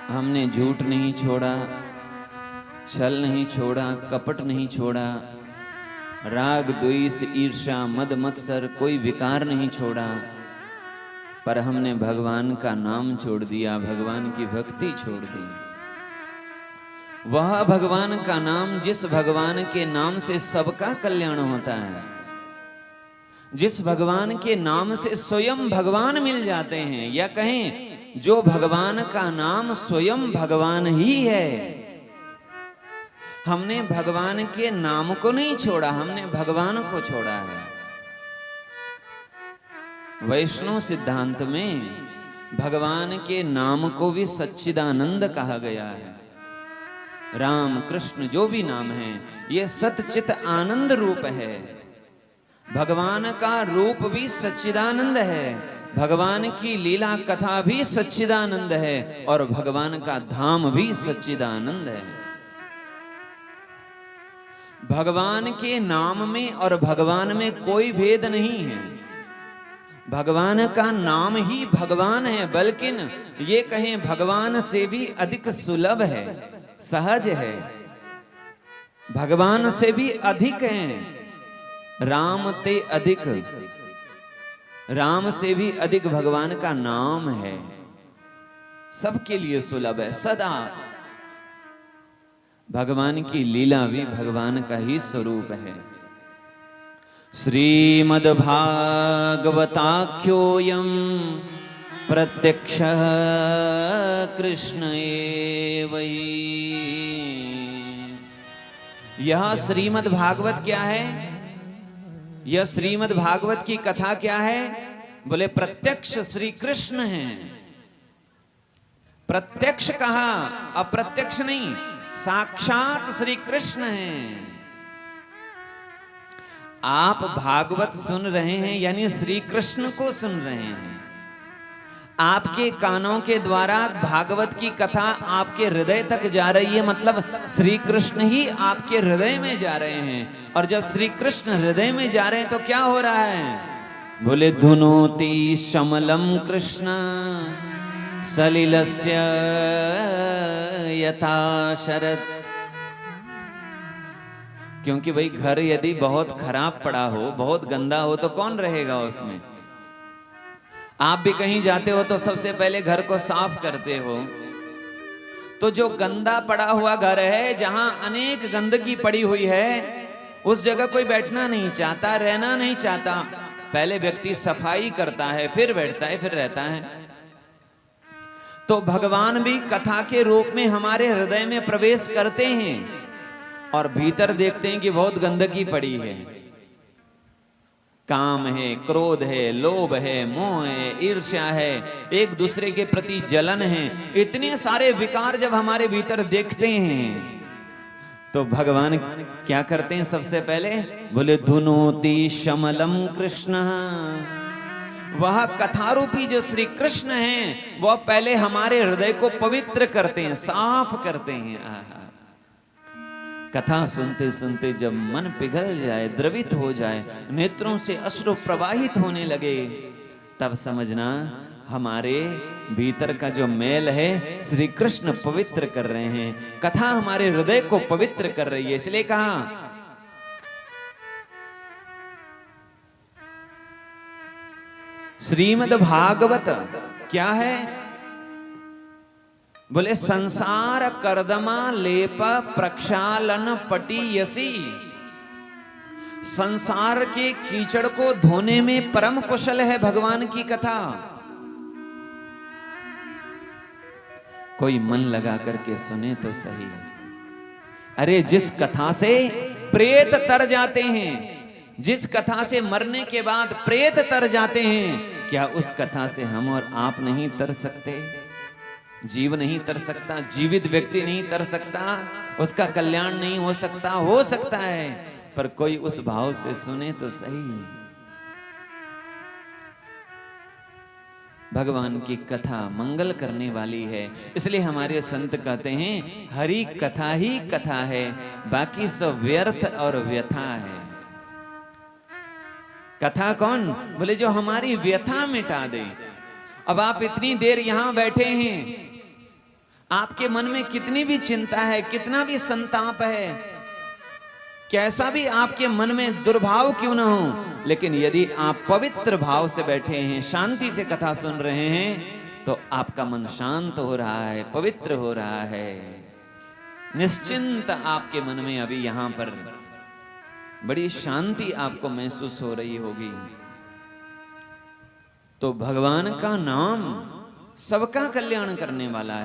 हमने झूठ नहीं छोड़ा, छल नहीं छोड़ा, कपट नहीं छोड़ा, राग द्वेष ईर्ष्या मद मत्सर कोई विकार नहीं छोड़ा, पर हमने भगवान का नाम छोड़ दिया, भगवान की भक्ति छोड़ दी। वह भगवान का नाम, जिस भगवान के नाम से सबका कल्याण होता है, जिस भगवान के नाम से स्वयं भगवान मिल जाते हैं, या कहें जो भगवान का नाम स्वयं भगवान ही है। हमने भगवान के नाम को नहीं छोड़ा, हमने भगवान को छोड़ा है। वैष्णव सिद्धांत में भगवान के नाम को भी सच्चिदानंद कहा गया है। राम कृष्ण जो भी नाम है, ये सतचित आनंद रूप है। भगवान का रूप भी सच्चिदानंद है, भगवान की लीला कथा भी सच्चिदानंद है, और भगवान का धाम भी सच्चिदानंद है। भगवान के नाम में और भगवान में कोई भेद नहीं है। भगवान का नाम ही भगवान है, बल्कि ये कहें भगवान से भी अधिक सुलभ है, सहज है, भगवान से भी अधिक है। राम ते अधिक, राम से भी अधिक भगवान का नाम है, सबके लिए सुलभ है। सदा भगवान की लीला भी भगवान का ही स्वरूप है। श्रीमद्भागवताख्योऽयं प्रत्यक्षः कृष्ण एव। यह श्रीमद् भागवत क्या है? यह श्रीमद् भागवत की कथा क्या है? बोले प्रत्यक्ष श्री कृष्ण है। प्रत्यक्ष कहा, अप्रत्यक्ष नहीं, साक्षात श्री कृष्ण है। आप भागवत सुन रहे हैं, यानी श्री कृष्ण को सुन रहे हैं। आपके कानों के द्वारा भागवत की कथा आपके हृदय तक जा रही है, मतलब श्री कृष्ण ही आपके हृदय में जा रहे हैं। और जब श्री कृष्ण हृदय में जा रहे हैं तो क्या हो रहा है? बोले धुनोति शमलम कृष्ण सलिलस्य यथा शरद। क्योंकि भाई घर यदि बहुत खराब पड़ा हो, बहुत गंदा हो, तो कौन रहेगा उसमें? आप भी कहीं जाते हो तो सबसे पहले घर को साफ करते हो। तो जो गंदा पड़ा हुआ घर है, जहां अनेक गंदगी पड़ी हुई है, उस जगह कोई बैठना नहीं चाहता, रहना नहीं चाहता। पहले व्यक्ति सफाई करता है, फिर बैठता है, फिर रहता है। तो भगवान भी कथा के रूप में हमारे हृदय में प्रवेश करते हैं और भीतर देखते हैं कि बहुत गंदगी पड़ी है। काम है, क्रोध है, लोभ है, मोह है, ईर्ष्या है, एक दूसरे के प्रति जलन है, इतने सारे विकार जब हमारे भीतर देखते हैं तो भगवान क्या करते हैं? सबसे पहले बोले धुनोति शमलम कृष्ण। वह कथारूपी जो श्री कृष्ण हैं, वह पहले हमारे हृदय को पवित्र करते हैं, साफ करते हैं। आहा, कथा सुनते सुनते जब मन पिघल जाए, द्रवित हो जाए, नेत्रों से अश्रु प्रवाहित होने लगे, तब समझना हमारे भीतर का जो मैल है श्री कृष्ण पवित्र कर रहे हैं। कथा हमारे हृदय को पवित्र कर रही है। इसलिए कहा श्रीमद् भागवत क्या है? बोले संसार कर्दमा लेप प्रक्षालन पटीयसी। संसार के कीचड़ को धोने में परम कुशल है भगवान की कथा। कोई मन लगा करके सुने तो सही। अरे जिस कथा से प्रेत तर जाते हैं, जिस कथा से मरने के बाद प्रेत तर जाते हैं, क्या उस कथा से हम और आप नहीं तर सकते? जीव नहीं तर सकता, जीवित व्यक्ति नहीं तर सकता, उसका कल्याण नहीं हो सकता? हो सकता है, पर कोई उस भाव से सुने तो सही। भगवान की कथा मंगल करने वाली है, इसलिए हमारे संत कहते हैं हरि कथा ही कथा है, बाकी सब व्यर्थ और व्यथा है। कथा कौन? बोले जो हमारी व्यथा मिटा दे। अब आप इतनी देर यहां बैठे हैं, आपके मन में कितनी भी चिंता है, कितना भी संताप है, कैसा भी आपके मन में दुर्भाव क्यों ना हो, लेकिन यदि आप पवित्र भाव से बैठे हैं, शांति से कथा सुन रहे हैं, तो आपका मन शांत हो रहा है, पवित्र हो रहा है। निश्चिंत आपके मन में अभी यहां पर बड़ी शांति आपको महसूस हो रही होगी। तो भगवान का नाम सबका कल्याण करने वाला है।